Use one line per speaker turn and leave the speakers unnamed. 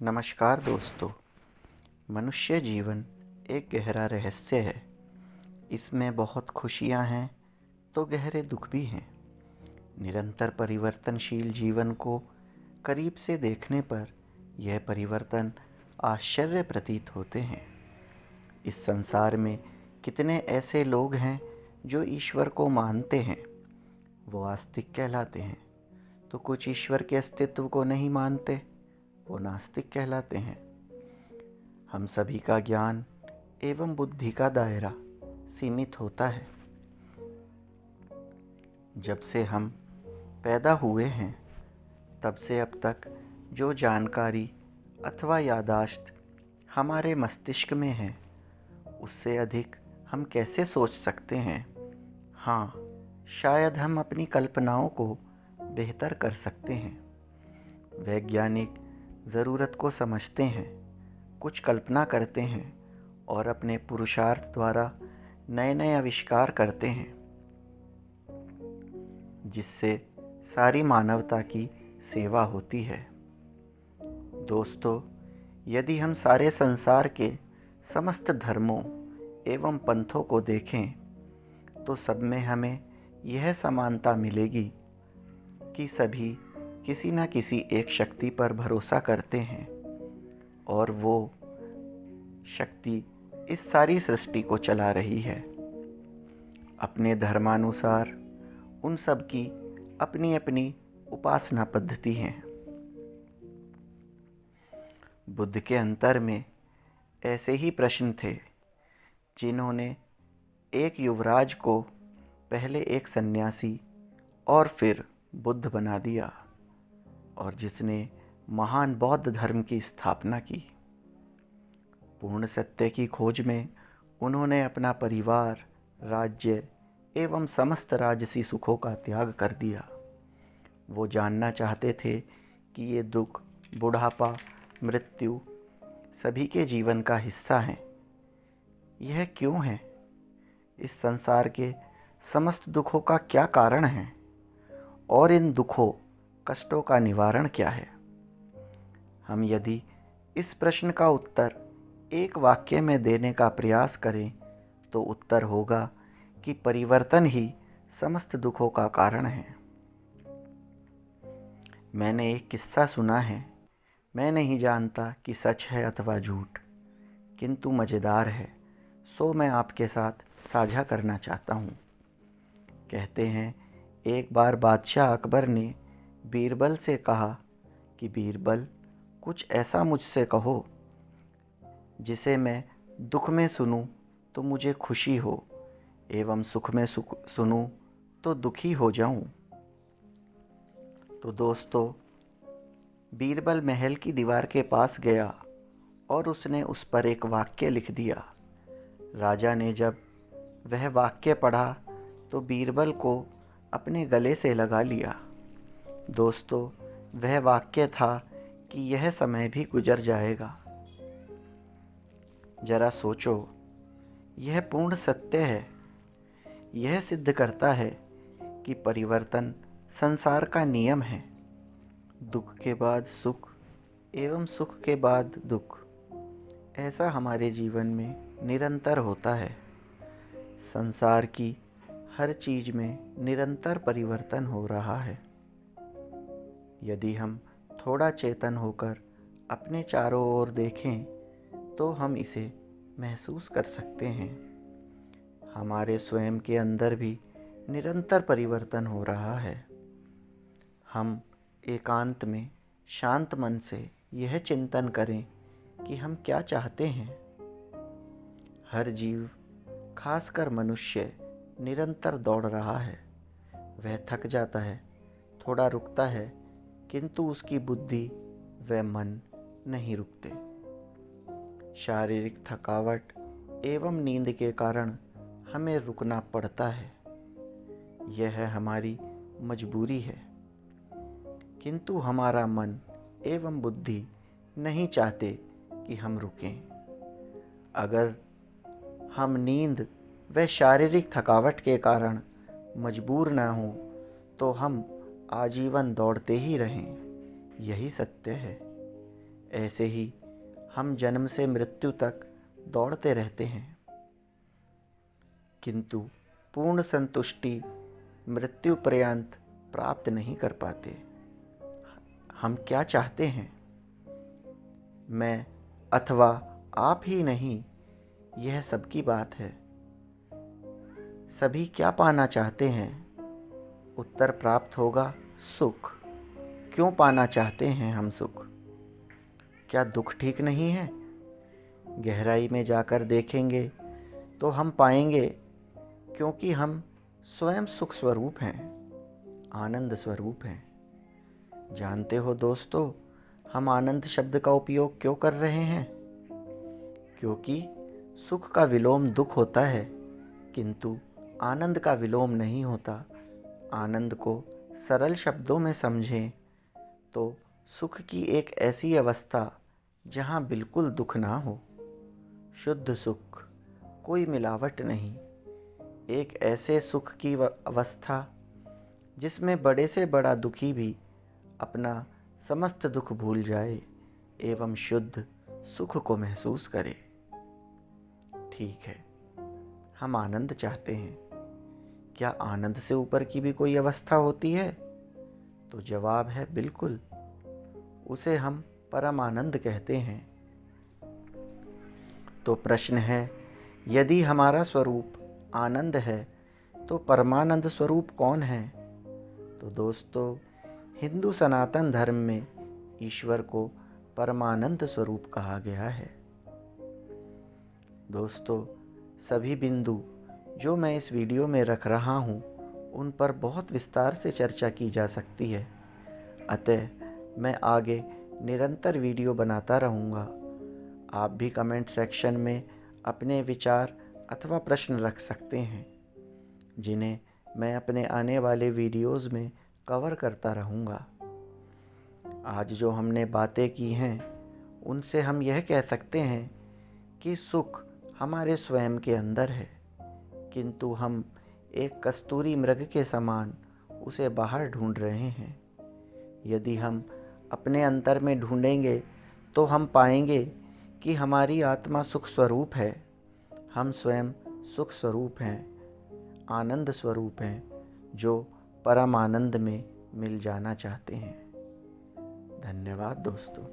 नमस्कार दोस्तों। मनुष्य जीवन एक गहरा रहस्य है। इसमें बहुत खुशियां हैं तो गहरे दुख भी हैं। निरंतर परिवर्तनशील जीवन को करीब से देखने पर यह परिवर्तन आश्चर्य प्रतीत होते हैं। इस संसार में कितने ऐसे लोग हैं जो ईश्वर को मानते हैं, वो आस्तिक कहलाते हैं, तो कुछ ईश्वर के अस्तित्व को नहीं मानते, वो नास्तिक कहलाते हैं। हम सभी का ज्ञान एवं बुद्धि का दायरा सीमित होता है। जब से हम पैदा हुए हैं तब से अब तक जो जानकारी अथवा याददाश्त हमारे मस्तिष्क में है, उससे अधिक हम कैसे सोच सकते हैं। हाँ, शायद हम अपनी कल्पनाओं को बेहतर कर सकते हैं। वैज्ञानिक ज़रूरत को समझते हैं, कुछ कल्पना करते हैं और अपने पुरुषार्थ द्वारा नए नए आविष्कार करते हैं, जिससे सारी मानवता की सेवा होती है। दोस्तों, यदि हम सारे संसार के समस्त धर्मों एवं पंथों को देखें तो सब में हमें यह समानता मिलेगी कि सभी किसी न किसी एक शक्ति पर भरोसा करते हैं और वो शक्ति इस सारी सृष्टि को चला रही है। अपने धर्मानुसार उन सब की अपनी अपनी उपासना पद्धति है। बुद्ध के अंतर में ऐसे ही प्रश्न थे, जिन्होंने एक युवराज को पहले एक सन्यासी और फिर बुद्ध बना दिया, और जिसने महान बौद्ध धर्म की स्थापना की। पूर्ण सत्य की खोज में उन्होंने अपना परिवार, राज्य एवं समस्त राजसी सुखों का त्याग कर दिया। वो जानना चाहते थे कि ये दुख, बुढ़ापा, मृत्यु सभी के जीवन का हिस्सा हैं। यह क्यों है? इस संसार के समस्त दुखों का क्या कारण है और इन दुखों, कष्टों का निवारण क्या है? हम यदि इस प्रश्न का उत्तर एक वाक्य में देने का प्रयास करें तो उत्तर होगा कि परिवर्तन ही समस्त दुखों का कारण है। मैंने एक किस्सा सुना है। मैं नहीं जानता कि सच है अथवा झूठ, किंतु मज़ेदार है, सो मैं आपके साथ साझा करना चाहता हूँ। कहते हैं, एक बार बादशाह अकबर ने बीरबल से कहा कि बीरबल, कुछ ऐसा मुझसे कहो जिसे मैं दुख में सुनूं तो मुझे खुशी हो, एवं सुख में सुनूं तो दुखी हो जाऊं। तो दोस्तों, बीरबल महल की दीवार के पास गया और उसने उस पर एक वाक्य लिख दिया। राजा ने जब वह वाक्य पढ़ा तो बीरबल को अपने गले से लगा लिया। दोस्तों, वह वाक्य था कि यह समय भी गुजर जाएगा। जरा सोचो, यह पूर्ण सत्य है। यह सिद्ध करता है कि परिवर्तन संसार का नियम है। दुख के बाद सुख एवं सुख के बाद दुख, ऐसा हमारे जीवन में निरंतर होता है। संसार की हर चीज़ में निरंतर परिवर्तन हो रहा है। यदि हम थोड़ा चेतन होकर अपने चारों ओर देखें तो हम इसे महसूस कर सकते हैं। हमारे स्वयं के अंदर भी निरंतर परिवर्तन हो रहा है। हम एकांत में शांत मन से यह चिंतन करें कि हम क्या चाहते हैं। हर जीव, खासकर मनुष्य, निरंतर दौड़ रहा है। वह थक जाता है, थोड़ा रुकता है, किंतु उसकी बुद्धि व मन नहीं रुकते। शारीरिक थकावट एवं नींद के कारण हमें रुकना पड़ता है। यह हमारी मजबूरी है, किंतु हमारा मन एवं बुद्धि नहीं चाहते कि हम रुकें। अगर हम नींद व शारीरिक थकावट के कारण मजबूर न हों तो हम आजीवन दौड़ते ही रहें। यही सत्य है। ऐसे ही हम जन्म से मृत्यु तक दौड़ते रहते हैं, किंतु पूर्ण संतुष्टि मृत्यु पर्यंत प्राप्त नहीं कर पाते। हम क्या चाहते हैं? मैं अथवा आप ही नहीं, यह सबकी बात है। सभी क्या पाना चाहते हैं? उत्तर प्राप्त होगा सुख। क्यों पाना चाहते हैं हम सुख? क्या दुख ठीक नहीं है? गहराई में जाकर देखेंगे तो हम पाएंगे, क्योंकि हम स्वयं सुख स्वरूप हैं, आनंद स्वरूप हैं। जानते हो दोस्तों, हम आनंद शब्द का उपयोग क्यों कर रहे हैं? क्योंकि सुख का विलोम दुख होता है, किंतु आनंद का विलोम नहीं होता। आनंद को सरल शब्दों में समझें तो सुख की एक ऐसी अवस्था जहाँ बिल्कुल दुख ना हो, शुद्ध सुख, कोई मिलावट नहीं। एक ऐसे सुख की अवस्था जिसमें बड़े से बड़ा दुखी भी अपना समस्त दुख भूल जाए एवं शुद्ध सुख को महसूस करे। ठीक है, हम आनंद चाहते हैं। क्या आनंद से ऊपर की भी कोई अवस्था होती है? तो जवाब है बिल्कुल। उसे हम परम आनंद कहते हैं। तो प्रश्न है, यदि हमारा स्वरूप आनंद है तो परमानंद स्वरूप कौन है? तो दोस्तों, हिंदू सनातन धर्म में ईश्वर को परमानंद स्वरूप कहा गया है। दोस्तों, सभी बिंदु जो मैं इस वीडियो में रख रहा हूँ, उन पर बहुत विस्तार से चर्चा की जा सकती है। अतः मैं आगे निरंतर वीडियो बनाता रहूँगा। आप भी कमेंट सेक्शन में अपने विचार अथवा प्रश्न रख सकते हैं, जिन्हें मैं अपने आने वाले वीडियोज़ में कवर करता रहूँगा। आज जो हमने बातें की हैं, उनसे हम यह कह सकते हैं कि सुख हमारे स्वयं के अंदर है, किंतु हम एक कस्तूरी मृग के समान उसे बाहर ढूंढ रहे हैं। यदि हम अपने अंतर में ढूंढेंगे तो हम पाएंगे कि हमारी आत्मा सुख स्वरूप है। हम स्वयं सुख स्वरूप हैं, आनंद स्वरूप हैं, जो परम आनंद में मिल जाना चाहते हैं। धन्यवाद दोस्तों।